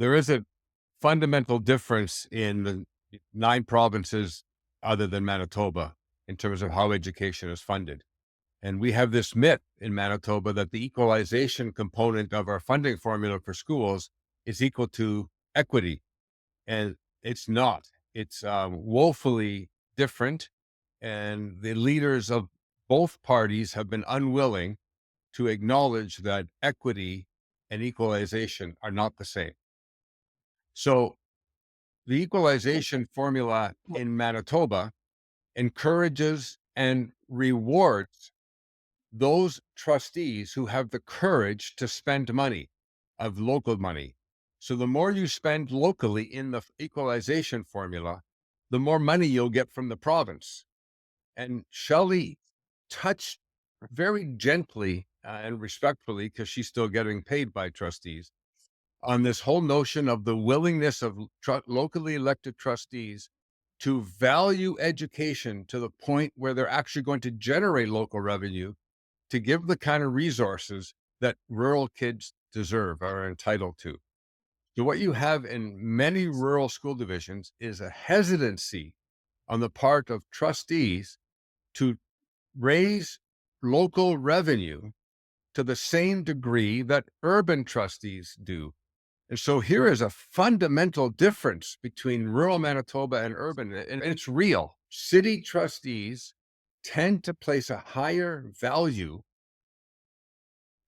there is a fundamental difference in the 9 provinces other than Manitoba in terms of how education is funded. And we have this myth in Manitoba that the equalization component of our funding formula for schools is equal to equity. And it's not. It's woefully different. And the leaders of both parties have been unwilling to acknowledge that equity and equalization are not the same. So the equalization formula in Manitoba encourages and rewards those trustees who have the courage to spend money of local money. So the more you spend locally in the equalization formula, the more money you'll get from the province. And Shelley touched very gently and respectfully, because she's still getting paid by trustees, on this whole notion of the willingness of locally elected trustees to value education to the point where they're actually going to generate local revenue to give the kind of resources that rural kids deserve, are entitled to. So what you have in many rural school divisions is a hesitancy on the part of trustees to raise local revenue to the same degree that urban trustees do. And so here is a fundamental difference between rural Manitoba and urban, and it's real. City trustees tend to place a higher value,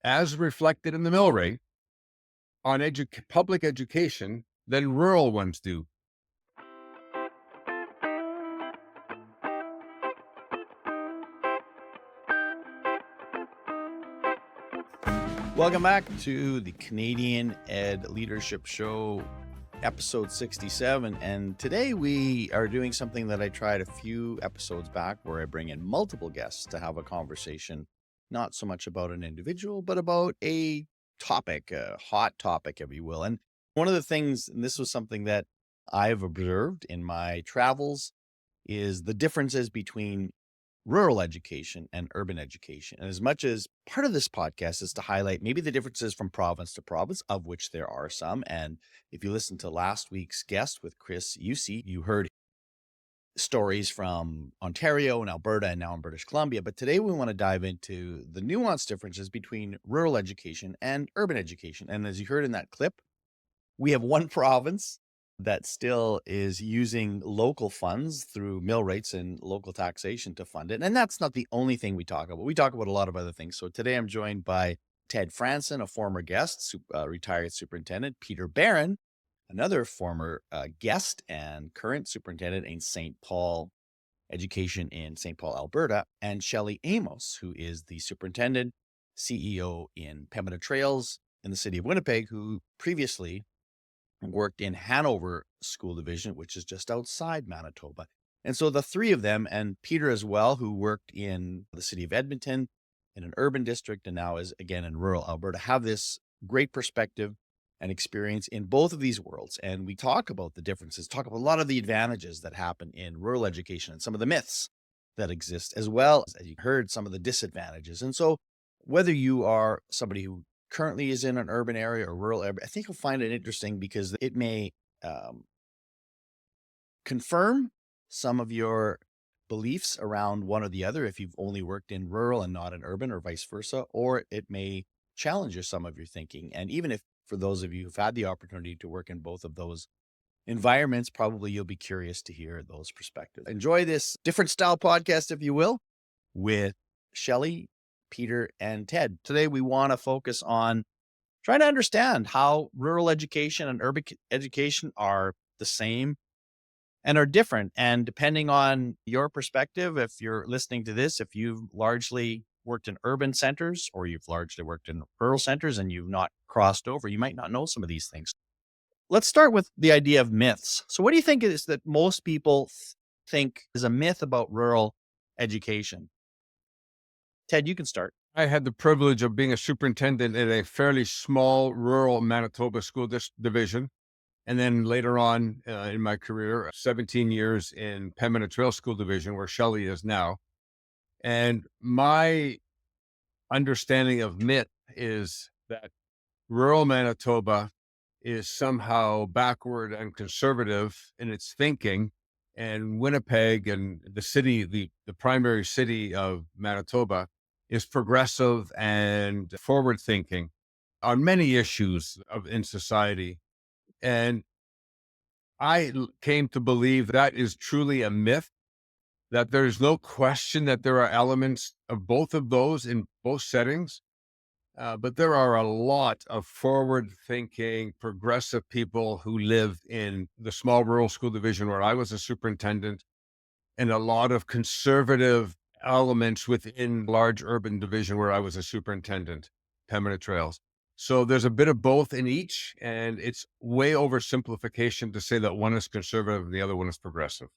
as reflected in the mill rate, on public education than rural ones do. Welcome back to the Canadian Ed Leadership Show, episode 67. And today we are doing something that I tried a few episodes back, where I bring in multiple guests to have a conversation, not so much about an individual, but about a topic, a hot topic, if you will. And one of the things, and this was something that I've observed in my travels, is the differences between rural education and urban education. And as much as part of this podcast is to highlight maybe the differences from province to province, of which there are some. And if you listened to last week's guest with Chris Yusi, you heard stories from Ontario and Alberta and now in British Columbia. But today we want to dive into the nuanced differences between rural education and urban education. And as you heard in that clip, we have one province that still is using local funds through mill rates and local taxation to fund it. And that's not the only thing we talk about. We talk about a lot of other things. So today I'm joined by Ted Franson, a former guest, retired superintendent, Peter Barron, another former guest and current superintendent in St. Paul Education in St. Paul, Alberta, and Shelley Amos, who is the superintendent, CEO in Pembina Trails in the city of Winnipeg, who previously worked in Hanover School Division, which is just outside Manitoba. And so the three of them, and Peter as well, who worked in the city of Edmonton in an urban district and now is again in rural Alberta, have this great perspective and experience in both of these worlds. And we talk about the differences, talk about a lot of the advantages that happen in rural education and some of the myths that exist, as well as you heard, some of the disadvantages. And so whether you are somebody who currently is in an urban area or rural area, I think you'll find it interesting because it may confirm some of your beliefs around one or the other if you've only worked in rural and not in urban, or vice versa, or it may challenge some of your thinking. And even if for those of you who've had the opportunity to work in both of those environments, probably you'll be curious to hear those perspectives. Enjoy this different style podcast, if you will, with Shelley, Peter, and Ted. Today, we want to focus on trying to understand how rural education and urban education are the same and are different. And depending on your perspective, if you're listening to this, if you've largely worked in urban centers or you've largely worked in rural centers and you've not crossed over, you might not know some of these things. Let's start with the idea of myths. So what do you think it is that most people think is a myth about rural education? Ted, you can start. I had the privilege of being a superintendent in a fairly small rural Manitoba school division. And then later on in my career, 17 years in Pembina Trail School Division, where Shelley is now. And my understanding of myth is that rural Manitoba is somehow backward and conservative in its thinking, and Winnipeg and the city, the primary city of Manitoba, is progressive and forward thinking on many issues in society. And came to believe that is truly a myth, that there's no question that there are elements of both of those in both settings. But there are a lot of forward thinking, progressive people who live in the small rural school division where I was a superintendent, and a lot of conservative elements within large urban division where I was a superintendent, Pembina Trails. So there's a bit of both in each, and it's way oversimplification to say that one is conservative and the other one is progressive.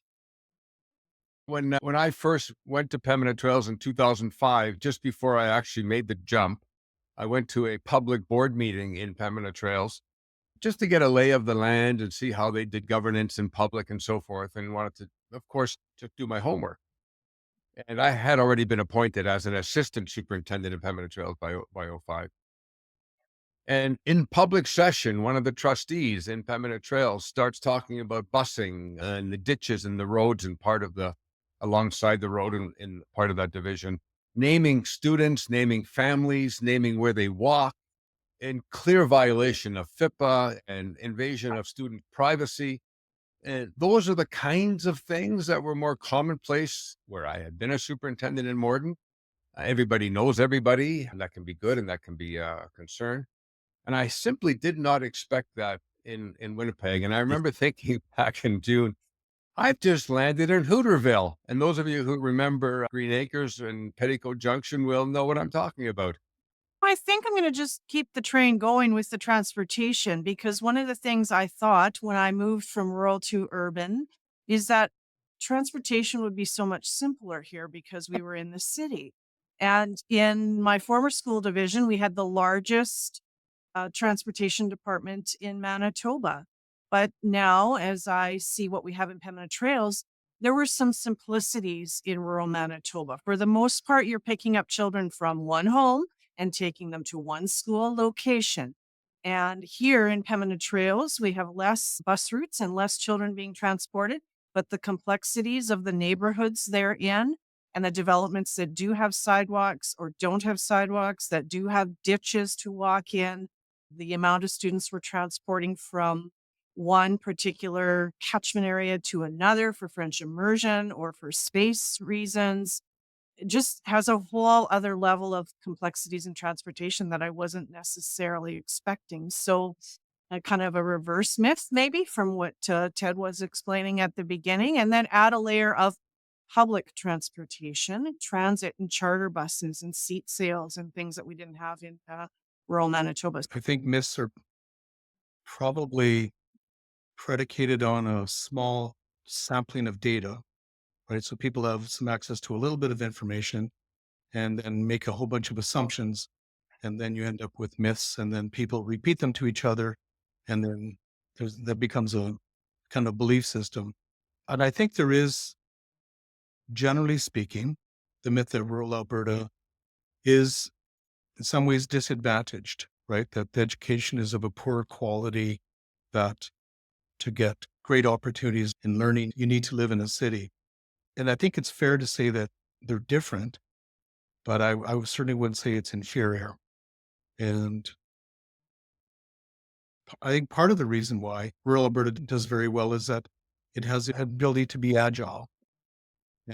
When I first went to Pembina Trails in 2005, just before I actually made the jump, I went to a public board meeting in Pembina Trails just to get a lay of the land and see how they did governance in public and so forth, and wanted to, of course, to do my homework. And I had already been appointed as an assistant superintendent in Pembina Trails by '05. And in public session, one of the trustees in Pembina Trails starts talking about busing and the ditches and the roads and part of the alongside the road in part of that division, naming students, naming families, naming where they walk, in clear violation of FIPA and invasion of student privacy. And those are the kinds of things that were more commonplace where I had been a superintendent in Morden. Everybody knows everybody, and that can be good and that can be a concern. And I simply did not expect that in Winnipeg. And I remember thinking back in June, I've just landed in Hooterville. And those of you who remember Green Acres and Petticoat Junction will know what I'm talking about. I think I'm going to just keep the train going with the transportation because one of the things I thought when I moved from rural to urban is that transportation would be so much simpler here because we were in the city. And in my former school division, we had the largest transportation department in Manitoba. But now, as I see what we have in Pembina Trails, there were some simplicities in rural Manitoba. For the most part, you're picking up children from one home and taking them to one school location. And here in Pembina Trails, we have less bus routes and less children being transported, but the complexities of the neighborhoods they're in and the developments that do have sidewalks or don't have sidewalks, that do have ditches to walk in, the amount of students we're transporting from one particular catchment area to another for French immersion or for space reasons. It just has a whole other level of complexities in transportation that I wasn't necessarily expecting. So, kind of a reverse myth, maybe from what Ted was explaining at the beginning, and then add a layer of public transportation, transit and charter buses and seat sales and things that we didn't have in rural Manitoba. I think myths are probably predicated on a small sampling of data, right? So people have some access to a little bit of information and then make a whole bunch of assumptions. And then you end up with myths, and then people repeat them to each other. And then that becomes a kind of belief system. And I think there is, generally speaking, the myth that rural Alberta is in some ways disadvantaged, right? That the education is of a poor quality, that to get great opportunities in learning, you need to live in a city. And I think it's fair to say that they're different, but I certainly wouldn't say it's inferior. And I think part of the reason why rural Alberta does very well is that it has the ability to be agile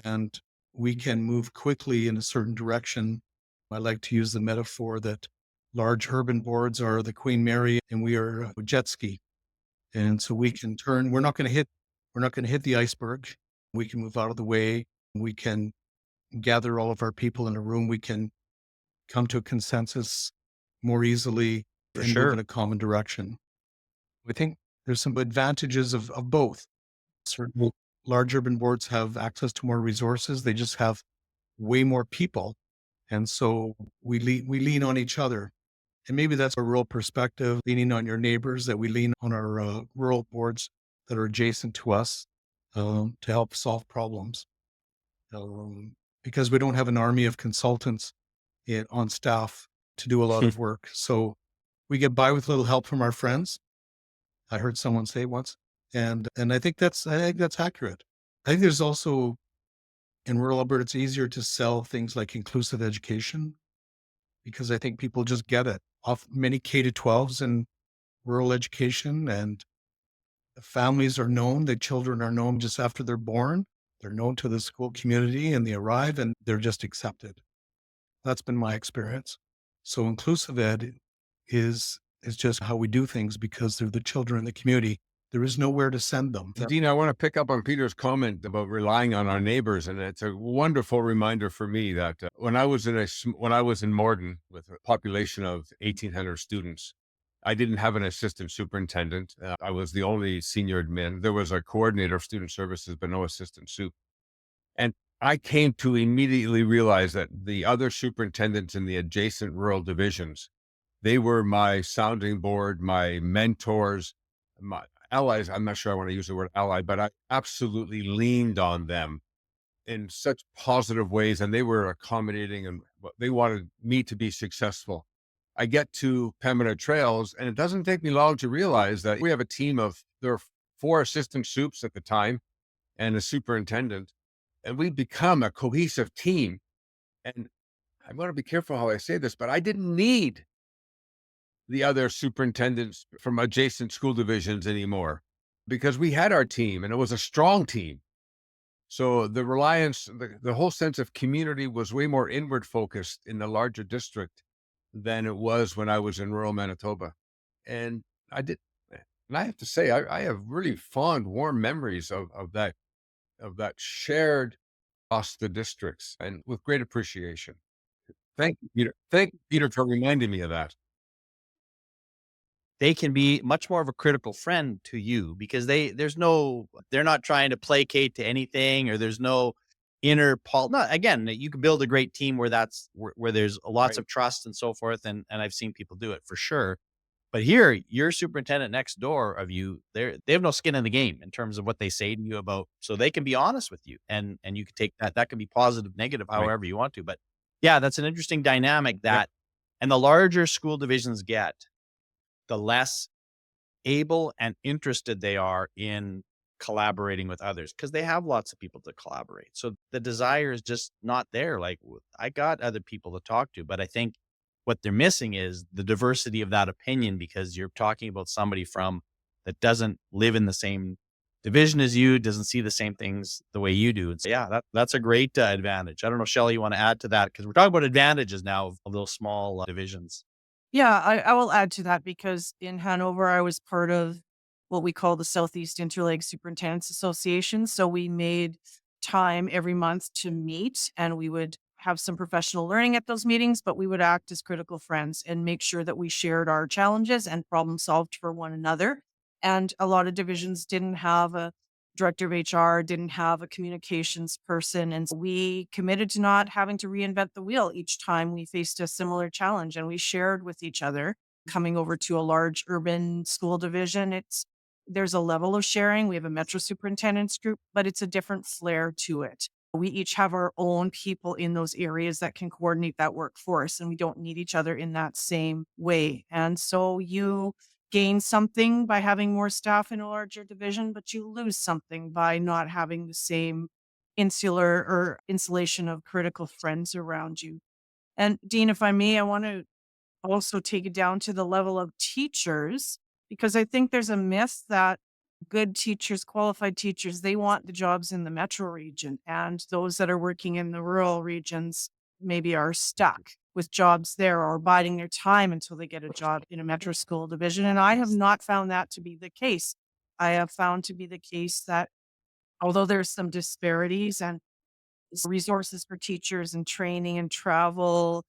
and we can move quickly in a certain direction. I like to use the metaphor that large urban boards are the Queen Mary and we are a jet ski. And so we can turn, we're not going to hit the iceberg. We can move out of the way. We can gather all of our people in a room. We can come to a consensus more easily For and move sure. in a common direction. I think there's some advantages of both. Certainly, large urban boards have access to more resources. They just have way more people. And so we lean on each other. And maybe that's a rural perspective, leaning on your neighbors, that we lean on our rural boards that are adjacent to us to help solve problems. Because we don't have an army of consultants on staff to do a lot of work. So we get by with a little help from our friends. I heard someone say once, and I think that's accurate. I think there's also in rural Alberta, it's easier to sell things like inclusive education because I think people just get it. Off many K to 12s in rural education, and the families are known, the children are known just after they're born. They're known to the school community and they arrive and they're just accepted. That's been my experience. So inclusive ed is just how we do things because they're the children in the community. There is nowhere to send them. Dean, I want to pick up on Peter's comment about relying on our neighbors, and it's a wonderful reminder for me that when I was in Morden with a population of 1,800 students, I didn't have an assistant superintendent. I was the only senior admin. There was a coordinator of student services, but no assistant sup. And I came to immediately realize that the other superintendents in the adjacent rural divisions, they were my sounding board, my mentors, my allies. I'm not sure I want to use the word ally, but I absolutely leaned on them in such positive ways, and they were accommodating and they wanted me to be successful. I get to Pembina Trails, and it doesn't take me long to realize that we have a team of, there are 4 assistant soups at the time and a superintendent, and we become a cohesive team. And I want to be careful how I say this, but I didn't need the other superintendents from adjacent school divisions anymore because we had our team and it was a strong team. So the reliance, the whole sense of community was way more inward focused in the larger district than it was when I was in rural Manitoba. And and I have to say, I have really fond, warm memories of that shared across the districts and with great appreciation. Thank you, Peter. Thank you, Peter, for reminding me of that. They can be much more of a critical friend to you because they're not trying to placate to anything, or there's no inner no, again, you can build a great team where where there's lots Right. of trust and so forth. And I've seen people do it for sure. But here, your superintendent next door of you, they have no skin in the game in terms of what they say to you about, so they can be honest with you, and you can take that can be positive, negative, Right. however you want to. But yeah, that's an interesting dynamic Yep. and the larger school divisions get, the less able and interested they are in collaborating with others because they have lots of people to collaborate. So the desire is just not there. Like, I got other people to talk to, but I think what they're missing is the diversity of that opinion because you're talking about somebody that doesn't live in the same division as you, doesn't see the same things the way you do. And so, yeah, that's a great advantage. I don't know, Shelley, you want to add to that? Because we're talking about advantages now of those small divisions. Yeah, I will add to that because in Hanover, I was part of what we call the Southeast Interlake Superintendents Association. So we made time every month to meet and we would have some professional learning at those meetings, but we would act as critical friends and make sure that we shared our challenges and problem solved for one another. And a lot of divisions didn't have a director of HR, didn't have a communications person. And so we committed to not having to reinvent the wheel each time we faced a similar challenge. And we shared with each other. Coming over to a large urban school division, there's a level of sharing. We have a metro superintendents group, but it's a different flair to it. We each have our own people in those areas that can coordinate that work for us, and we don't need each other in that same way. And so you gain something by having more staff in a larger division, but you lose something by not having the same insular or insulation of critical friends around you. And Dean, if I may, I want to also take it down to the level of teachers, because I think there's a myth that good teachers, qualified teachers, they want the jobs in the metro region. And those that are working in the rural regions maybe are stuck with jobs there or biding their time until they get a job in a metro school division. And I have not found that to be the case. I have found to be the case that although there's some disparities and resources for teachers and training and travel,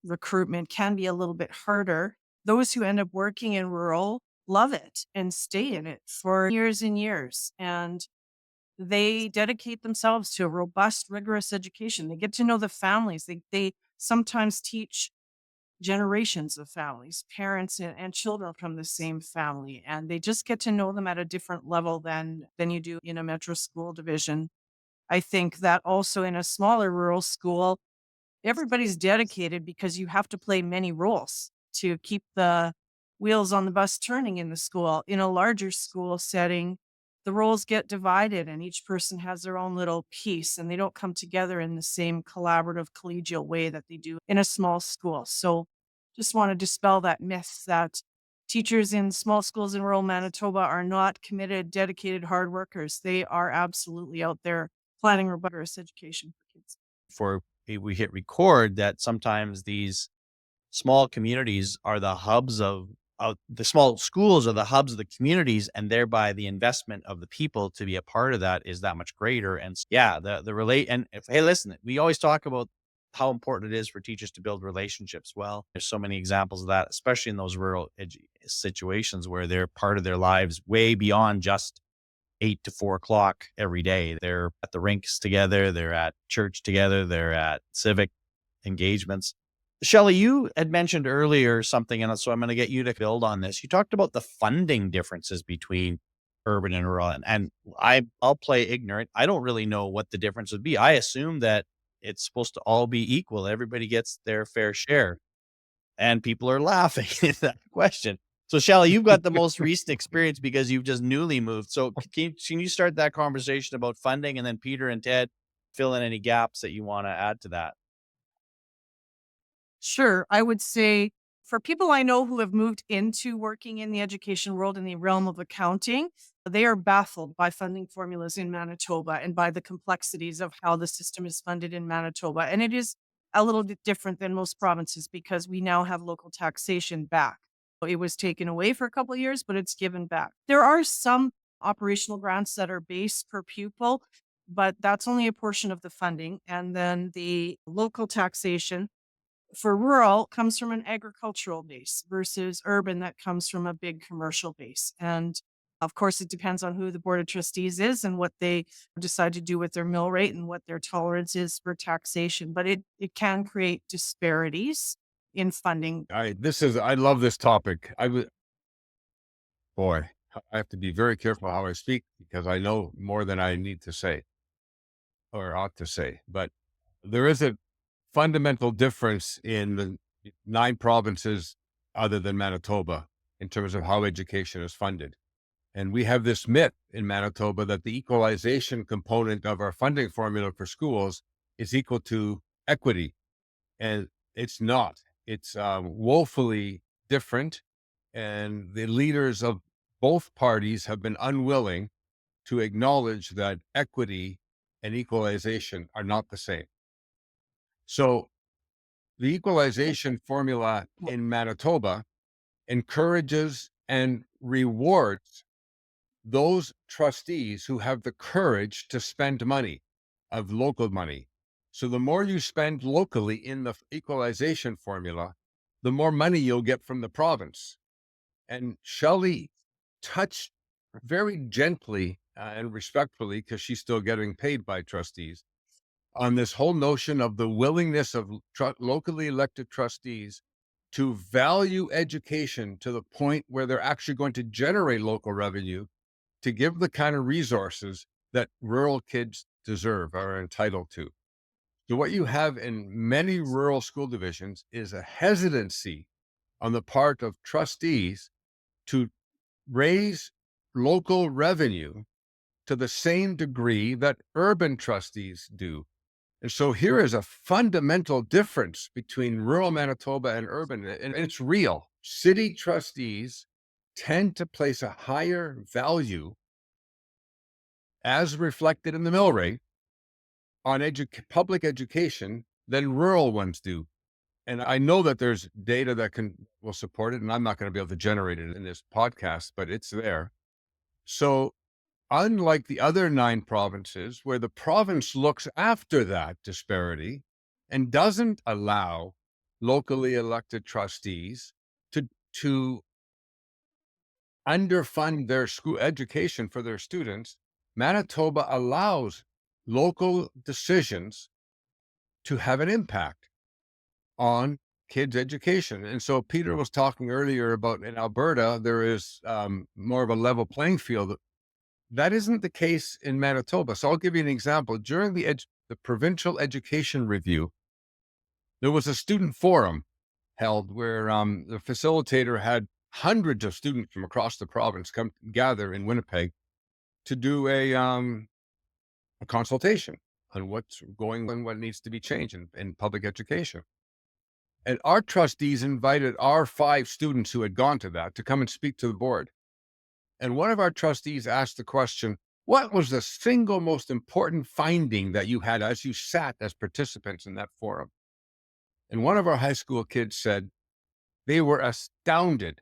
recruitment can be a little bit harder. Those who end up working in rural love it and stay in it for years and years. And they dedicate themselves to a robust, rigorous education. They get to know the families. They sometimes teach generations of families, parents and children from the same family. And they just get to know them at a different level than you do in a metro school division. I think that also in a smaller rural school, everybody's dedicated because you have to play many roles to keep the wheels on the bus turning in the school. In a larger school setting, the roles get divided and each person has their own little piece and they don't come together in the same collaborative collegial way that they do in a small school. So just want to dispel that myth that teachers in small schools in rural Manitoba are not committed, dedicated, hard workers. They are absolutely out there planning rigorous education for kids. Before we hit record, that sometimes these small communities are the hubs of the small schools are the hubs of the communities, and thereby the investment of the people to be a part of that is that much greater. And yeah, the relate and if, hey, listen, we always talk about how important it is for teachers to build relationships. Well, there's so many examples of that, especially in those rural situations where they're part of their lives way beyond just 8 to 4 o'clock every day. They're at the rinks together, they're at church together, they're at civic engagements. Shelley, you had mentioned earlier something, and so I'm going to get you to build on this. You talked about the funding differences between urban and rural, and I'll play ignorant. I don't really know what the difference would be. I assume that it's supposed to all be equal. Everybody gets their fair share, and people are laughing at that question. So, Shelley, you've got the most recent experience because you've just newly moved. So, can you start that conversation about funding, and then Peter and Ted fill in any gaps that you want to add to that? Sure. I would say for people I know who have moved into working in the education world in the realm of accounting, they are baffled by funding formulas in Manitoba and by the complexities of how the system is funded in Manitoba. And it is a little bit different than most provinces because we now have local taxation back. It was taken away for a couple of years, but it's given back. There are some operational grants that are base per pupil, but that's only a portion of the funding. And then the local taxation for rural comes from an agricultural base versus urban that comes from a big commercial base. And of course, it depends on who the board of trustees is and what they decide to do with their mill rate and what their tolerance is for taxation. But it can create disparities in funding. I love this topic. Boy, I have to be very careful how I speak because I know more than I need to say or ought to say. But there is a fundamental difference in the 9 provinces other than Manitoba in terms of how education is funded. And we have this myth in Manitoba that the equalization component of our funding formula for schools is equal to equity. And it's not. It's woefully different. And the leaders of both parties have been unwilling to acknowledge that equity and equalization are not the same. So the equalization formula in Manitoba encourages and rewards those trustees who have the courage to spend money of local money. So the more you spend locally in the equalization formula, the more money you'll get from the province. And Shelley touched very gently and respectfully, because she's still getting paid by trustees, on this whole notion of the willingness of locally elected trustees to value education to the point where they're actually going to generate local revenue to give the kind of resources that rural kids deserve, are entitled to. So what you have in many rural school divisions is a hesitancy on the part of trustees to raise local revenue to the same degree that urban trustees do. And so here is a fundamental difference between rural Manitoba and urban, and it's real. City trustees tend to place a higher value, as reflected in the mill rate, on public education than rural ones do. And I know that there's data that will support it, and I'm not going to be able to generate it in this podcast, but it's there. So unlike the other 9 provinces, where the province looks after that disparity and doesn't allow locally elected trustees to underfund their school education for their students, Manitoba allows local decisions to have an impact on kids' education. And so Peter was talking earlier about in Alberta, there is more of a level playing field. That isn't the case in Manitoba. So I'll give you an example. During the provincial education review, there was a student forum held where the facilitator had hundreds of students from across the province come gather in Winnipeg to do a consultation on what's going on, what needs to be changed in public education. And our trustees invited our 5 students who had gone to that to come and speak to the board. And one of our trustees asked the question, what was the single most important finding that you had as you sat as participants in that forum? And one of our high school kids said they were astounded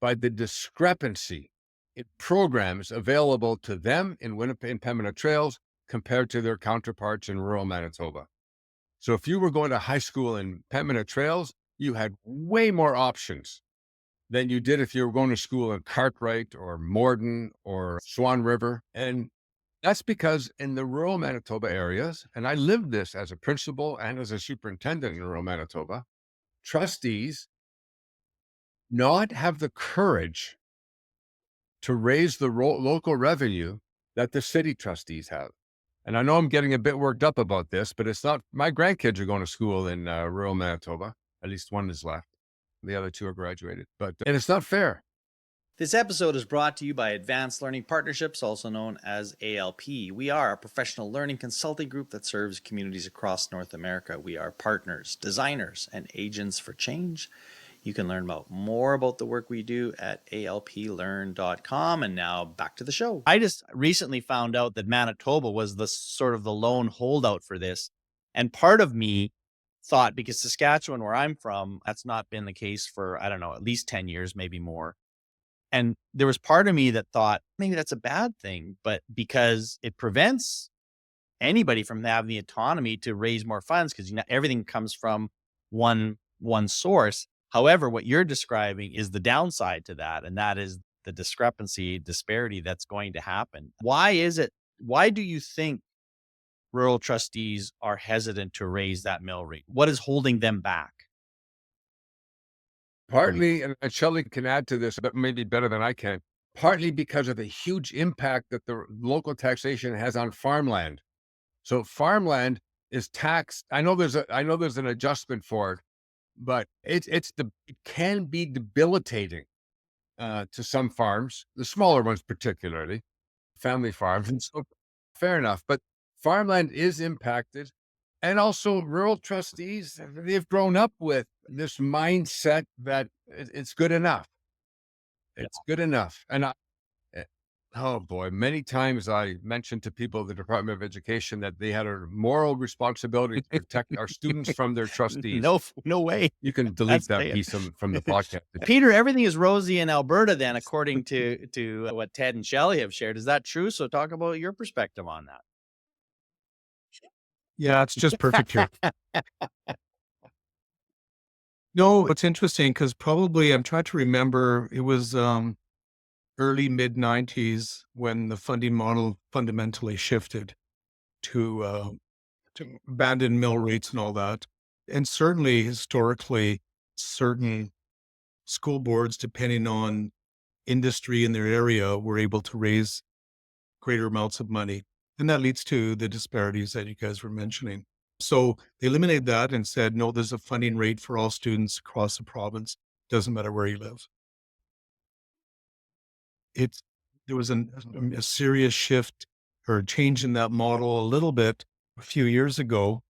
by the discrepancy in programs available to them in Winnipeg and Pembina Trails compared to their counterparts in rural Manitoba. So if you were going to high school in Pembina Trails, you had way more options than you did if you were going to school in Cartwright or Morden or Swan River. And that's because in the rural Manitoba areas, and I lived this as a principal and as a superintendent in rural Manitoba, trustees not have the courage to raise the local revenue that the city trustees have. And I know I'm getting a bit worked up about this, but it's not, my grandkids are going to school in rural Manitoba. At least one is left. The other 2 are graduated, and it's not fair. This episode is brought to you by Advanced Learning Partnerships, also known as ALP. We are a professional learning consulting group that serves communities across North America. We are partners, designers, and agents for change. You can learn more about the work we do at alplearn.com. And now back to the show. I just recently found out that Manitoba was the sort of the lone holdout for this. And part of me thought, because Saskatchewan, where I'm from, that's not been the case for, I don't know, at least 10 years, maybe more. And there was part of me that thought maybe that's a bad thing, but because it prevents anybody from having the autonomy to raise more funds, because everything comes from one source. However, what you're describing is the downside to that, and that is the disparity that's going to happen. Why is it? Why do you think rural trustees are hesitant to raise that mill rate? What is holding them back? Partly, and Shelley can add to this, but maybe better than I can, partly because of the huge impact that the local taxation has on farmland. So farmland is taxed. I know there's an adjustment for it, but it can be debilitating to some farms, the smaller ones particularly, family farms. And so fair enough, but farmland is impacted. And also rural trustees, they've grown up with this mindset that it's good enough. It's good enough. And oh boy, many times I mentioned to people at the Department of Education that they had a moral responsibility to protect our students from their trustees. No way. You can delete that piece from the podcast. Peter, everything is rosy in Alberta then, according to what Ted and Shelley have shared. Is that true? So talk about your perspective on that. Yeah, it's just perfect here. No, it's interesting because probably I'm trying to remember it was early mid 90s when the funding model fundamentally shifted to abandon mill rates and all that. And certainly historically, certain school boards, depending on industry in their area, were able to raise greater amounts of money. And that leads to the disparities that you guys were mentioning. So they eliminated that and said, no, there's a funding rate for all students across the province. Doesn't matter where you live. There was a serious shift or a change in that model a little bit a few years ago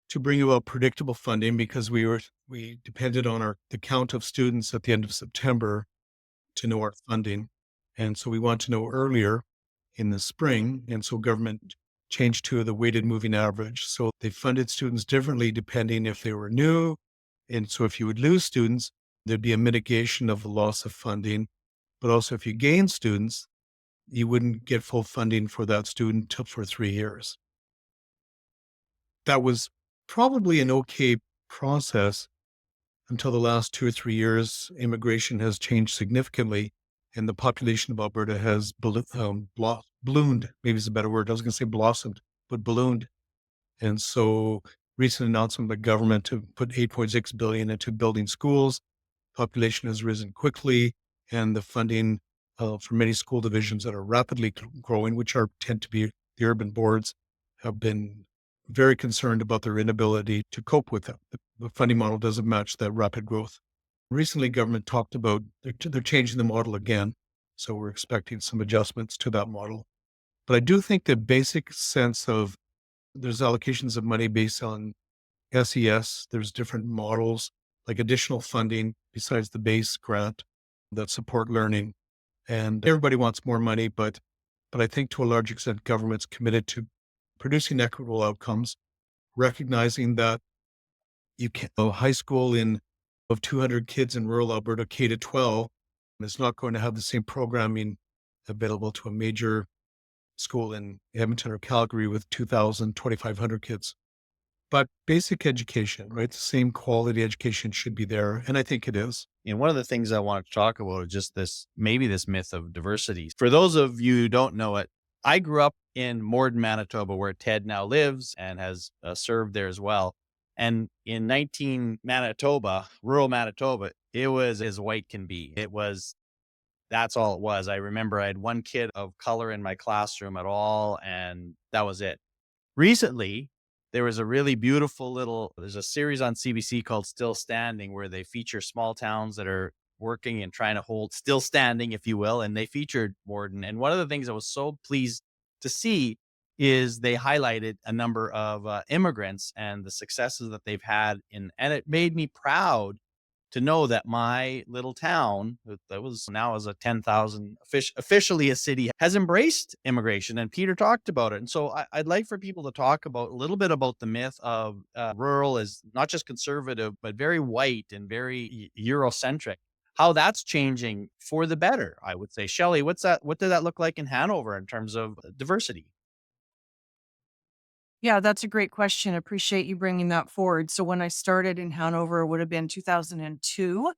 to bring about predictable funding, because we depended on the count of students at the end of September to know our funding. And so we want to know earlier in the spring. And so government changed to the weighted moving average. So they funded students differently depending if they were new. And so if you would lose students, there'd be a mitigation of the loss of funding. But also if you gain students, you wouldn't get full funding for that student for 3 years. That was probably an okay process until the last 2 or 3 years. Immigration has changed significantly, and the population of Alberta has ballooned. Maybe it's a better word. I was going to say blossomed, but ballooned. And so recent announcement by government to put $8.6 billion into building schools. Population has risen quickly, and the funding for many school divisions that are rapidly growing, which tend to be the urban boards, have been very concerned about their inability to cope with that. The funding model doesn't match that rapid growth. Recently, government talked about they're changing the model again. So we're expecting some adjustments to that model. But I do think the basic sense of there's allocations of money based on SES. There's different models, like additional funding besides the base grant that support learning. And everybody wants more money, but I think to a large extent, government's committed to producing equitable outcomes, recognizing that you can't, a high school of 200 kids in rural Alberta, K to 12, is not going to have the same programming available to a major school in Edmonton or Calgary with 2,000, 2,500 kids. But basic education, right? The same quality education should be there. And I think it is. And one of the things I want to talk about is just maybe this myth of diversity. For those of you who don't know it, I grew up in Morden, Manitoba, where Ted now lives and has served there as well. And in 19 Manitoba, rural Manitoba, it was as white can be. That's all it was. I remember I had one kid of color in my classroom at all, and that was it. Recently, there was a really beautiful there's a series on CBC called Still Standing, where they feature small towns that are working and trying to hold still standing, if you will. And they featured Morden. And one of the things I was so pleased to see is they highlighted a number of immigrants and the successes that they've had and it made me proud to know that my little town that was now as a 10,000 officially a city has embraced immigration, and Peter talked about it. And so I'd like for people to talk about a little bit about the myth of rural as not just conservative but very white and very Eurocentric, how that's changing for the better, I would say. Shelley, what did that look like in Hanover in terms of diversity? Yeah, that's a great question. Appreciate you bringing that forward. So when I started in Hanover, it would have been 2002.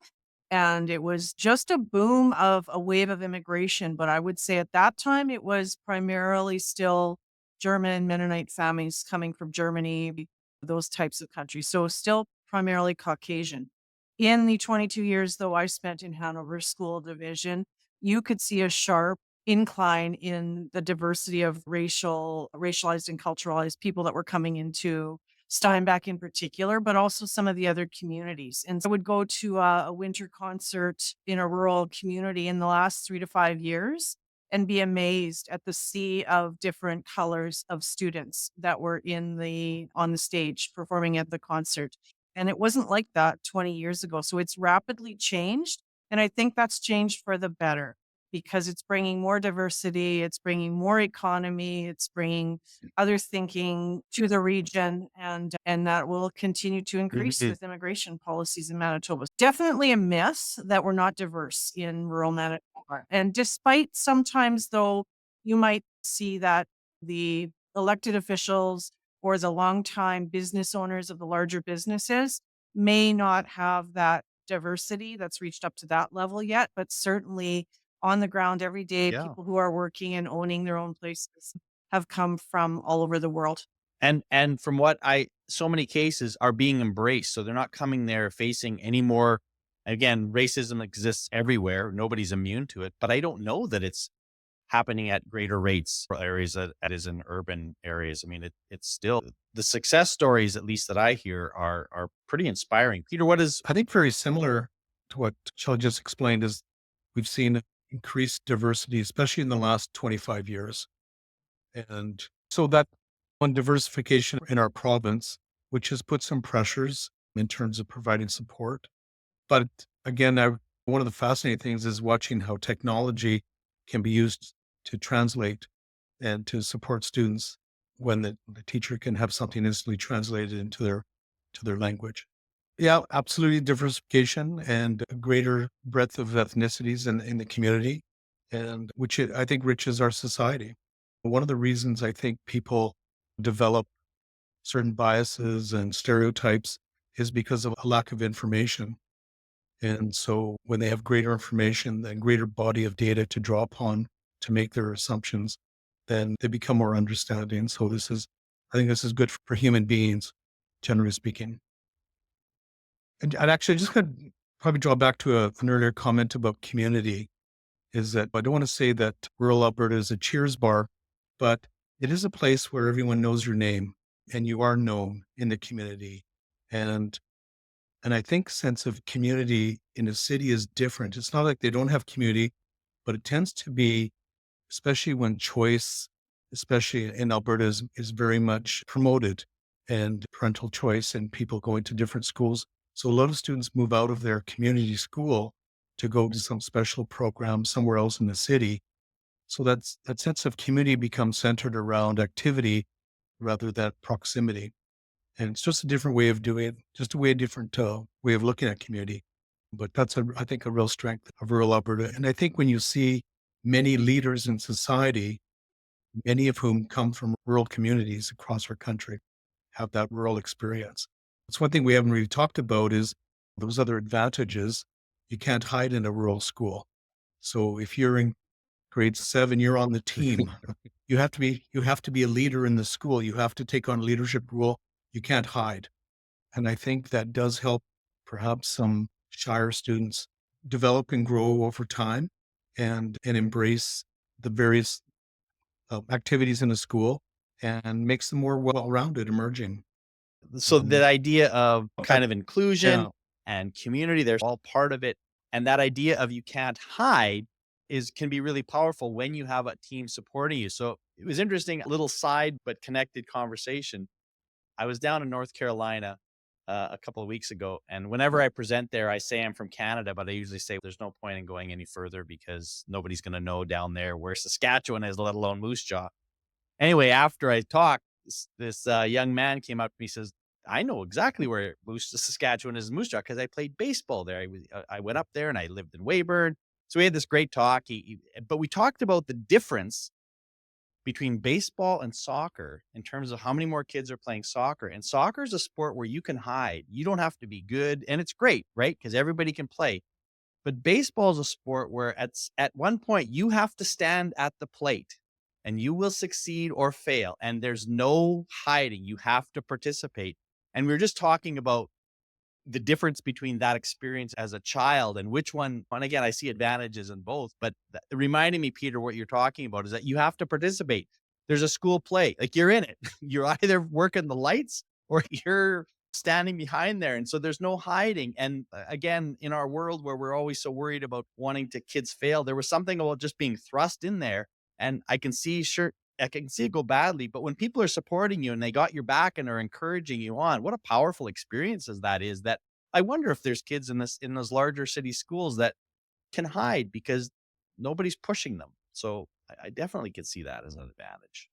And it was just a boom of a wave of immigration. But I would say at that time, it was primarily still German Mennonite families coming from Germany, those types of countries. So still primarily Caucasian. In the 22 years, though, I spent in Hanover School Division, you could see a sharp incline in the diversity of racialized and culturalized people that were coming into Steinbach in particular, but also some of the other communities. And so I would go to a winter concert in a rural community in the last 3 to 5 years and be amazed at the sea of different colors of students that were on the stage performing at the concert. And it wasn't like that 20 years ago. So it's rapidly changed. And I think that's changed for the better because it's bringing more diversity, it's bringing more economy, it's bringing other thinking to the region, and that will continue to increase Mhm. with immigration policies in Manitoba. Definitely a myth that we're not diverse in rural Manitoba. And despite sometimes though, you might see that the elected officials or the longtime business owners of the larger businesses may not have that diversity that's reached up to that level yet, but certainly on the ground every day, Yeah. people who are working and owning their own places have come from all over the world. And from what so many cases are being embraced. So they're not coming there facing any more. Again, racism exists everywhere. Nobody's immune to it, but I don't know that it's happening at greater rates for areas that is in urban areas. I mean, it's still the success stories, at least that I hear, are pretty inspiring. Peter, what is? I think very similar to what Shelley just explained is we've seen increased diversity, especially in the last 25 years. And so that on diversification in our province, which has put some pressures in terms of providing support. But again, one of the fascinating things is watching how technology can be used to translate and to support students when the teacher can have something instantly translated into their language. Yeah, absolutely diversification and a greater breadth of ethnicities in the community, and I think riches our society. One of the reasons I think people develop certain biases and stereotypes is because of a lack of information. And so when they have greater information and greater body of data to draw upon to make their assumptions, then they become more understanding. So I think this is good for human beings, generally speaking. And I'd actually just going to probably draw back to an earlier comment about community is that I don't want to say that rural Alberta is a cheers bar, but it is a place where everyone knows your name and you are known in the community. And And I think sense of community in a city is different. It's not like they don't have community, but it tends to be, especially when choice, especially in Alberta, is very much promoted and parental choice and people going to different schools. So a lot of students move out of their community school to go to some special program somewhere else in the city. So that sense of community becomes centered around activity rather than proximity. And it's just a different way of doing it, just a different way of looking at community. But that's, I think, a real strength of rural Alberta. And I think when you see many leaders in society, many of whom come from rural communities across our country, have that rural experience. That's one thing we haven't really talked about is those other advantages. You can't hide in a rural school. So if you're in grade 7, you're on the team. You have to be a leader in the school. You have to take on a leadership role. You can't hide. And I think that does help perhaps some shyer students develop and grow over time and embrace the various activities in a school and makes them more well-rounded emerging. So the Um, idea of okay. kind of inclusion Yeah. and community, they're all part of it. And that idea of you can't hide can be really powerful when you have a team supporting you. So it was interesting, a little side but connected conversation. I was down in North Carolina a couple of weeks ago, and whenever I present there, I say I'm from Canada, but I usually say there's no point in going any further because nobody's going to know down there where Saskatchewan is, let alone Moose Jaw. Anyway, after I talked, this young man came up to me, says, "I know exactly where Saskatchewan is, Moose Jaw, because I played baseball there. I went up there and I lived in Weyburn." So we had this great talk. But we talked about the difference between baseball and soccer in terms of how many more kids are playing soccer. And soccer is a sport where you can hide. You don't have to be good, and it's great, right? Because everybody can play. But baseball is a sport where at one point you have to stand at the plate and you will succeed or fail. And there's no hiding. You have to participate. And we were just talking about the difference between that experience as a child and which one. And again, I see advantages in both, but reminding me, Peter, what you're talking about is that you have to participate. There's a school play, like you're in it. You're either working the lights or you're standing behind there. And so there's no hiding. And again, in our world where we're always so worried about wanting to kids fail, there was something about just being thrust in there. And I can see, sure, I can see it go badly, but when people are supporting you and they got your back and are encouraging you on, what a powerful experiences that is. That I wonder if there's kids in those larger city schools that can hide because nobody's pushing them. So I definitely could see that as an advantage.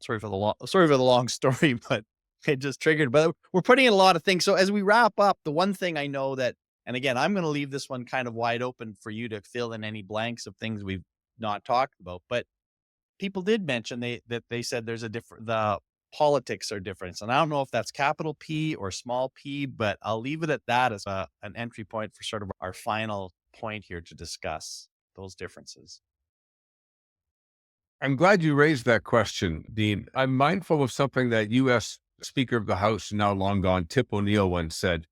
Sorry for the long story, but it just triggered. But we're putting in a lot of things. So as we wrap up, the one thing I know that, and again, I'm going to leave this one kind of wide open for you to fill in any blanks of things we've not talked about. But people did mention they said there's a different the politics are different. And I don't know if that's capital P or small p, but I'll leave it at that as an entry point for sort of our final point here to discuss those differences. I'm glad you raised that question, Dean. I'm mindful of something that U.S. Speaker of the House, now long gone, Tip O'Neill, once said: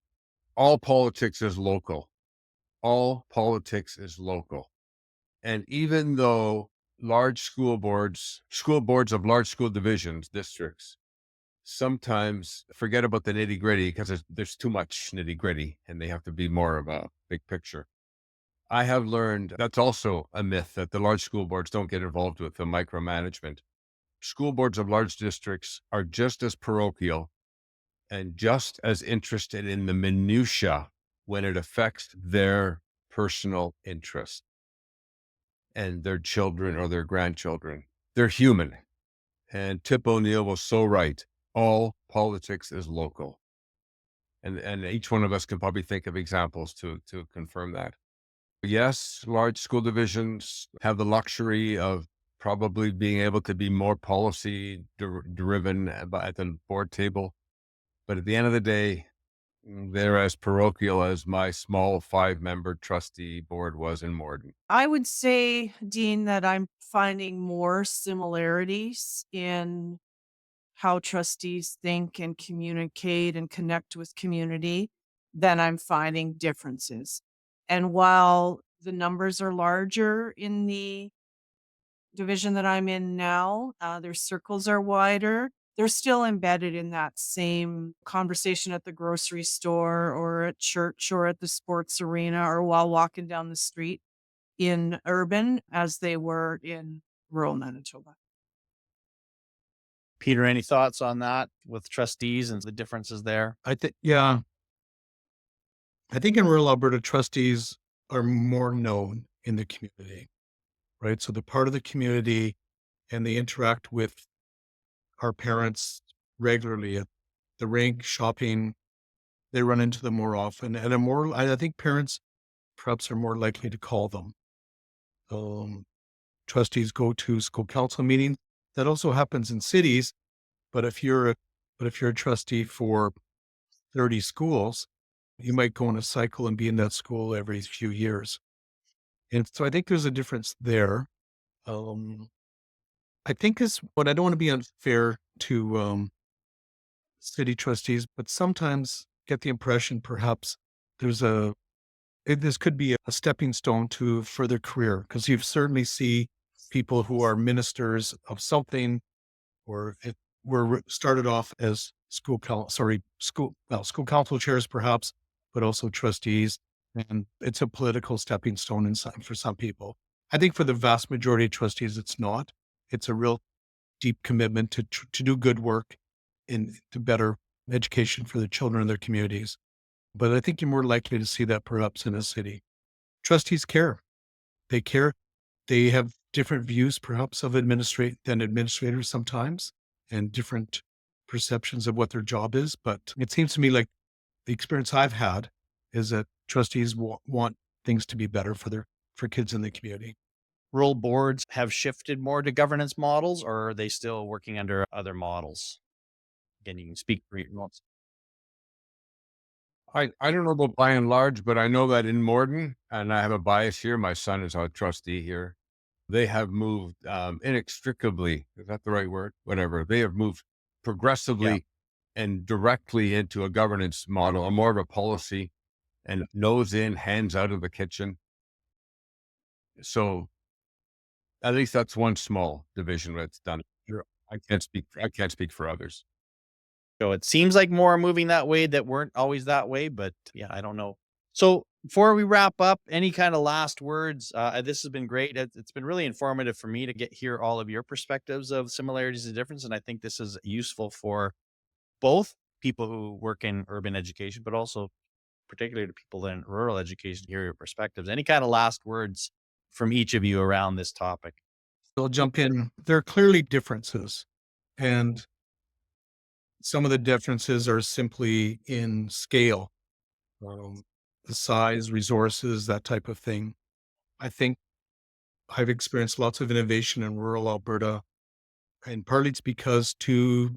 all politics is local. All politics is local. And even though school boards of large school divisions, districts, sometimes forget about the nitty gritty because there's too much nitty gritty and they have to be more of a big picture. I have learned that's also a myth that the large school boards don't get involved with the micromanagement. School boards of large districts are just as parochial and just as interested in the minutia when it affects their personal interest and their children or their grandchildren. They're human. And Tip O'Neill was so right. All politics is local. And each one of us can probably think of examples to confirm that. Yes, large school divisions have the luxury of probably being able to be more policy driven at the board table. But at the end of the day, they're as parochial as my small 5-member trustee board was in Morden. I would say, Dean, that I'm finding more similarities in how trustees think and communicate and connect with community than I'm finding differences. And while the numbers are larger in the division that I'm in now, their circles are wider. they're still embedded in that same conversation at the grocery store or at church or at the sports arena or while walking down the street in urban as they were in rural Manitoba. Peter, any thoughts on that with trustees and the differences there? Yeah, I think in rural Alberta, trustees are more known in the community, right? So they're part of the community and they interact with our parents regularly at the rink, shopping. They run into them more often, and I think parents perhaps are more likely to call them. Um, Trustees go to school council meetings. That also happens in cities, but if you're a trustee for 30 schools, you might go on a cycle and be in that school every few years. And so I think there's a difference there. Um, I think is what I don't want to be unfair to city trustees, but sometimes get the impression perhaps there's this could be a stepping stone to further career because you've certainly see people who are ministers of something or were started off as school council chairs perhaps, but also trustees, and it's a political stepping stone for some people. I think for the vast majority of trustees, it's not. It's a real deep commitment to do good work in to better education for the children in their communities. But I think you're more likely to see that perhaps in a city. Trustees care. They care. They have different views perhaps of than administrators sometimes and different perceptions of what their job is. But it seems to me like the experience I've had is that trustees want things to be better for kids in the community. Rural boards have shifted more to governance models, or are they still working under other models? Again, you can speak for your own. I don't know about by and large, but I know that in Morden, and I have a bias here, my son is our trustee here. They have moved inextricably. Is that the right word? Whatever. They have moved progressively and directly into a governance model, or more of a policy, and nose in, hands out of the kitchen. So at least that's one small division that's done. Sure. I can't speak for others. So it seems like more are moving that way that weren't always that way, but yeah, I don't know. So before we wrap up, any kind of last words? This has been great. It's been really informative for me to hear all of your perspectives of similarities and difference, and I think this is useful for both people who work in urban education, but also particularly to people in rural education to hear your perspectives. Any kind of last words from each of you around this topic? I'll jump in. There are clearly differences, and some of the differences are simply in scale, um, the size, resources, that type of thing. I think I've experienced lots of innovation in rural Alberta, and partly it's because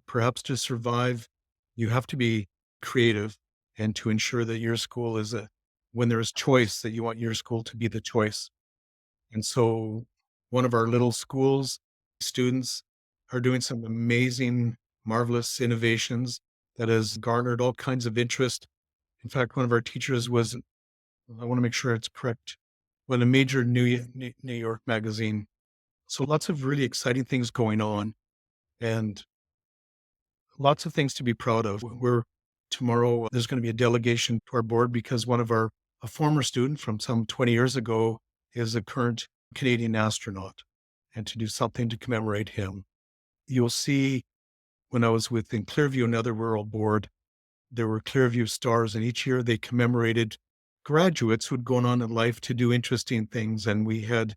perhaps to survive, you have to be creative and to ensure that your school when there is choice, that you want your school to be the choice. And so one of our little schools, students are doing some amazing, marvelous innovations that has garnered all kinds of interest. In fact, one of our teachers I want to make sure it's correct, a major New York magazine. So lots of really exciting things going on and lots of things to be proud of. Tomorrow, there's going to be a delegation to our board because a former student from some 20 years ago is a current Canadian astronaut, and to do something to commemorate him. You'll see when I was in Clearview, another rural board, there were Clearview stars, and each year they commemorated graduates who'd gone on in life to do interesting things. And we had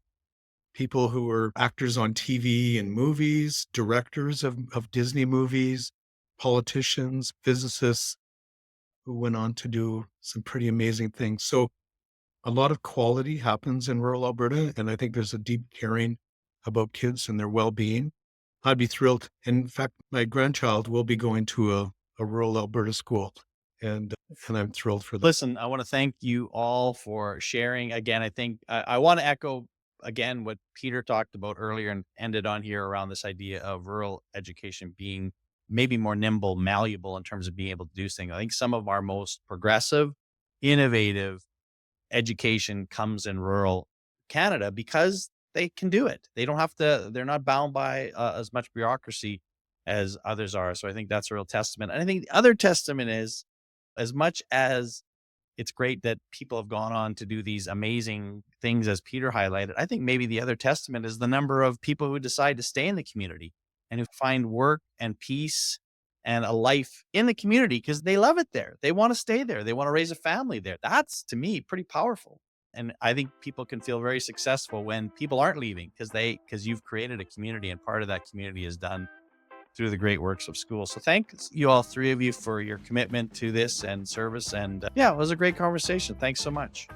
people who were actors on TV and movies, directors of Disney movies, politicians, physicists who went on to do some pretty amazing things. So a lot of quality happens in rural Alberta, and I think there's a deep caring about kids and their well-being. I'd be thrilled. In fact, my grandchild will be going to a rural Alberta school, and I'm thrilled for that. Listen, I want to thank you all for sharing. Again, I think I want to echo again what Peter talked about earlier and ended on here around this idea of rural education being maybe more nimble, malleable in terms of being able to do things. I think some of our most progressive, innovative education comes in rural Canada because they can do it. They don't have to, they're not bound by as much bureaucracy as others are. So I think that's a real testament. And I think the other testament is, as much as it's great that people have gone on to do these amazing things, as Peter highlighted, I think maybe the other testament is the number of people who decide to stay in the community and who find work and peace and a life in the community because they love it there. They want to stay there. They want to raise a family there. That's, to me, pretty powerful. And I think people can feel very successful when people aren't leaving because you've created a community, and part of that community is done through the great works of school. So thanks you all three of you for your commitment to this and service. And yeah, it was a great conversation. Thanks so much.